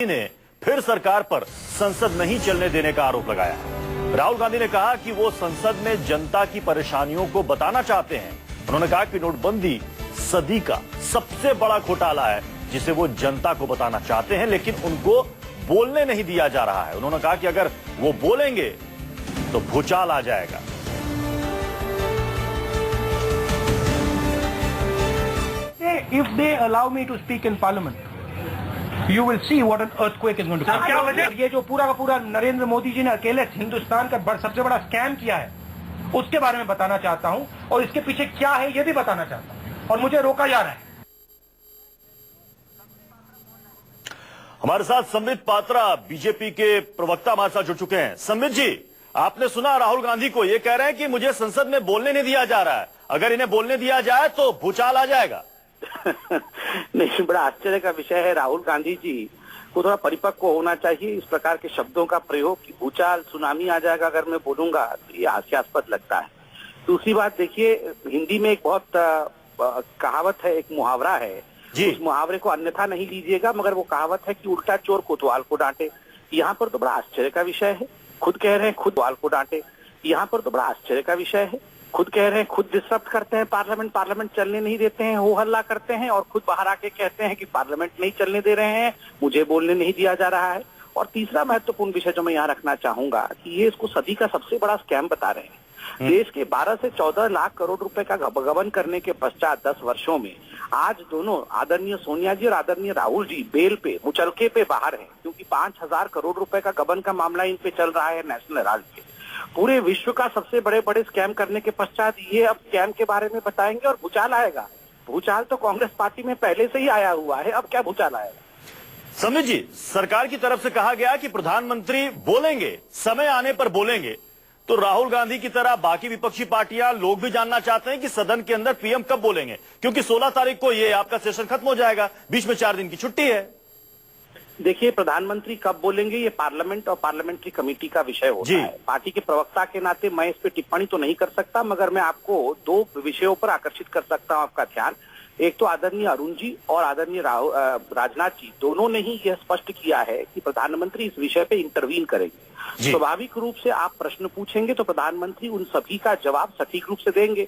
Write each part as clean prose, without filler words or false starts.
ने फिर सरकार पर संसद नहीं चलने देने का आरोप लगाया। राहुल गांधी ने कहा कि वो संसद में जनता की परेशानियों को बताना चाहते हैं। उन्होंने कहा कि नोटबंदी सदी का सबसे बड़ा घोटाला है जिसे वो जनता को बताना चाहते हैं, लेकिन उनको बोलने नहीं दिया जा रहा है। उन्होंने कहा कि अगर वो बोलेंगे तो भूचाल आ जाएगा। If they allow me to speak in parliament, you will see what an earthquake is going to come. क्या वजह? ये जो पूरा का पूरा नरेंद्र मोदी जी ने अकेले हिंदुस्तान का सबसे बड़ा स्कैम किया है, उसके बारे में बताना चाहता हूं, और इसके पीछे क्या है ये भी बताना चाहता हूं, और मुझे रोका जा रहा है। हमारे साथ संबित पात्रा बीजेपी के प्रवक्ता हमारे साथ जुड़ चुके हैं। संबित जी, आपने सुना राहुल गांधी को, ये कह रहे हैं कि मुझे संसद में बोलने नहीं दिया जा रहा है, अगर इन्हें बोलने दिया जाए तो भूचाल आ जाएगा। नहीं, बड़ा आश्चर्य का विषय है। राहुल गांधी जी को थोड़ा परिपक्व होना चाहिए। इस प्रकार के शब्दों का प्रयोग कि भूचाल सुनामी आ जाएगा अगर मैं बोलूंगा, तो ये हास्यास्पद लगता है। दूसरी बात देखिए, हिंदी में एक बहुत कहावत है, एक मुहावरा है, उस मुहावरे को अन्यथा नहीं लीजिएगा, मगर वो कहावत है कि उल्टा चोर कोतवाल को डांटे। यहाँ पर तो बड़ा आश्चर्य का विषय है, खुद कह रहे हैं खुद कोतवाल को डांटे। यहाँ पर तो बड़ा आश्चर्य का विषय है, खुद कह रहे हैं खुद डिस्टर्ब करते हैं पार्लियामेंट चलने नहीं देते हैं, हो हल्ला करते हैं, और खुद बाहर आके कहते हैं कि पार्लियामेंट नहीं चलने दे रहे हैं, मुझे बोलने नहीं दिया जा रहा है। और तीसरा महत्वपूर्ण विषय जो मैं यहाँ रखना चाहूंगा कि ये इसको सदी का सबसे बड़ा स्कैम बता रहे हैं। देश के 12 से 14 लाख करोड़ रुपए का गबन करने के पश्चात 10 वर्षों में आज दोनों आदरणीय सोनिया जी और आदरणीय राहुल जी बेल पे, मुचलके पे बाहर हैं, क्योंकि 5,000 करोड़ रुपए का गबन का मामला इन पे चल रहा है नेशनल हेराल्ड पे। पूरे विश्व का सबसे बड़े स्कैम करने के पश्चात ये अब स्कैम के बारे में बताएंगे और भूचाल आएगा। भूचाल तो कांग्रेस पार्टी में पहले से ही आया हुआ है, अब क्या भूचाल आएगा? संबित जी, सरकार की तरफ से कहा गया कि प्रधानमंत्री बोलेंगे, समय आने पर बोलेंगे, तो राहुल गांधी की तरह बाकी विपक्षी पार्टियां, लोग भी जानना चाहते हैं कि सदन के अंदर पीएम कब बोलेंगे, क्योंकि 16 तारीख को ये आपका सेशन खत्म हो जाएगा, बीच में 4 दिन की छुट्टी है। देखिए, प्रधानमंत्री कब बोलेंगे ये पार्लियामेंट और पार्लियामेंट्री कमेटी का विषय होता है। पार्टी के प्रवक्ता के नाते मैं इस पे टिप्पणी तो नहीं कर सकता, मगर मैं आपको 2 विषयों पर आकर्षित कर सकता हूं आपका ध्यान। एक तो आदरणीय अरुण जी और आदरणीय राजनाथ जी दोनों ने ही यह स्पष्ट किया है कि प्रधानमंत्री इस विषय पे इंटरवीन करेंगे। स्वाभाविक रूप से आप प्रश्न पूछेंगे तो प्रधानमंत्री उन सभी का जवाब सटीक रूप से देंगे।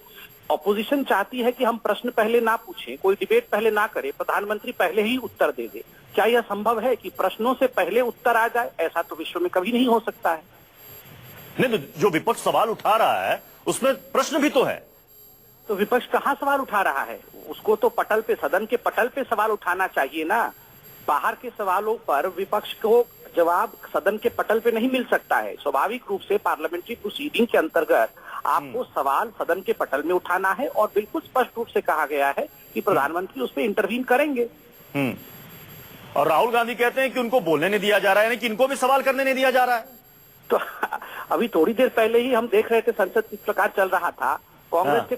ऑपोजिशन चाहती है कि हम प्रश्न पहले ना पूछें, कोई डिबेट पहले ना करें, प्रधानमंत्री पहले ही उत्तर दे दे। क्या यह संभव है कि प्रश्नों से पहले उत्तर आ जाए? ऐसा तो विश्व में कभी नहीं हो सकता है। नहीं, तो जो विपक्ष सवाल उठा रहा है उसमें प्रश्न भी तो है। तो विपक्ष कहाँ सवाल उठा रहा है? उसको तो पटल पे, सदन के पटल पे सवाल उठाना चाहिए ना। बाहर के सवालों पर विपक्ष को जवाब सदन के पटल पे नहीं मिल सकता है। स्वाभाविक रूप से पार्लियामेंट्री प्रोसीडिंग के अंतर्गत आपको सवाल सदन के पटल में उठाना है, और बिल्कुल स्पष्ट रूप से कहा गया है कि प्रधानमंत्री उस पर इंटरवीन करेंगे। और राहुल गांधी कहते हैं कि उनको बोलने नहीं दिया जा रहा है, यानी कि इनको भी सवाल करने नहीं दिया जा रहा है। तो अभी थोड़ी देर पहले ही हम देख रहे थे संसद किस प्रकार चल रहा था। कांग्रेस के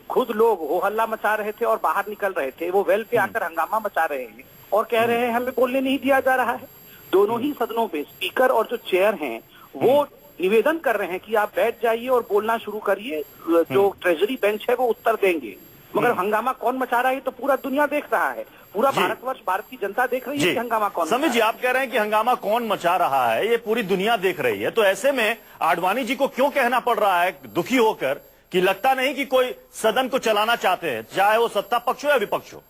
खुद लोग हो हल्ला मचा रहे थे और बाहर निकल रहे थे, वो वेल पे आकर हंगामा मचा रहे हैं और कह रहे हैं हमें बोलने नहीं दिया जा रहा है। दोनों ही सदनों पे स्पीकर और जो चेयर हैं वो निवेदन कर रहे हैं कि आप बैठ जाइए और बोलना शुरू करिए, जो ट्रेजरी बेंच है वो उत्तर देंगे। मगर हंगामा कौन मचा रहा है तो पूरा दुनिया देख रहा है, पूरा भारतवर्ष, भारत की जनता देख रही है कि हंगामा कौन। समीर जी, आप कह रहे हैं कि हंगामा कौन मचा रहा है, ये पूरी दुनिया देख रही है, तो ऐसे में आडवाणी जी को क्यों कहना पड़ रहा है दुखी होकर कि लगता नहीं कि कोई सदन को चलाना चाहते हैं, चाहे वो सत्ता पक्ष हो या विपक्ष हो?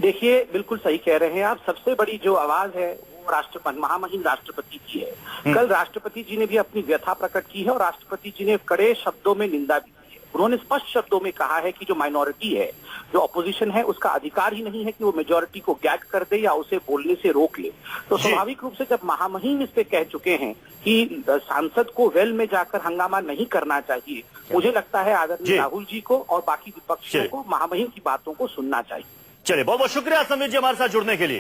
देखिए, बिल्कुल सही कह रहे हैं आप। सबसे बड़ी जो आवाज है वो महामहिम राष्ट्रपति की है। कल राष्ट्रपति जी ने भी अपनी व्यथा प्रकट की है और राष्ट्रपति जी ने कड़े शब्दों में निंदा भी की है। उन्होंने स्पष्ट शब्दों में कहा है कि जो माइनॉरिटी है, जो अपोजिशन है, उसका अधिकार ही नहीं है कि वो मेजोरिटी को गैग कर दे या उसे बोलने से रोक ले। तो स्वाभाविक रूप से जब महामहिम इस पे कह चुके हैं कि सांसद को वेल में जाकर हंगामा नहीं करना चाहिए, मुझे लगता है आदरणीय राहुल जी को और बाकी विपक्षियों को महामहिम की बातों को सुनना चाहिए। चलिए, बहुत बहुत शुक्रिया समीर जी हमारे साथ जुड़ने के लिए।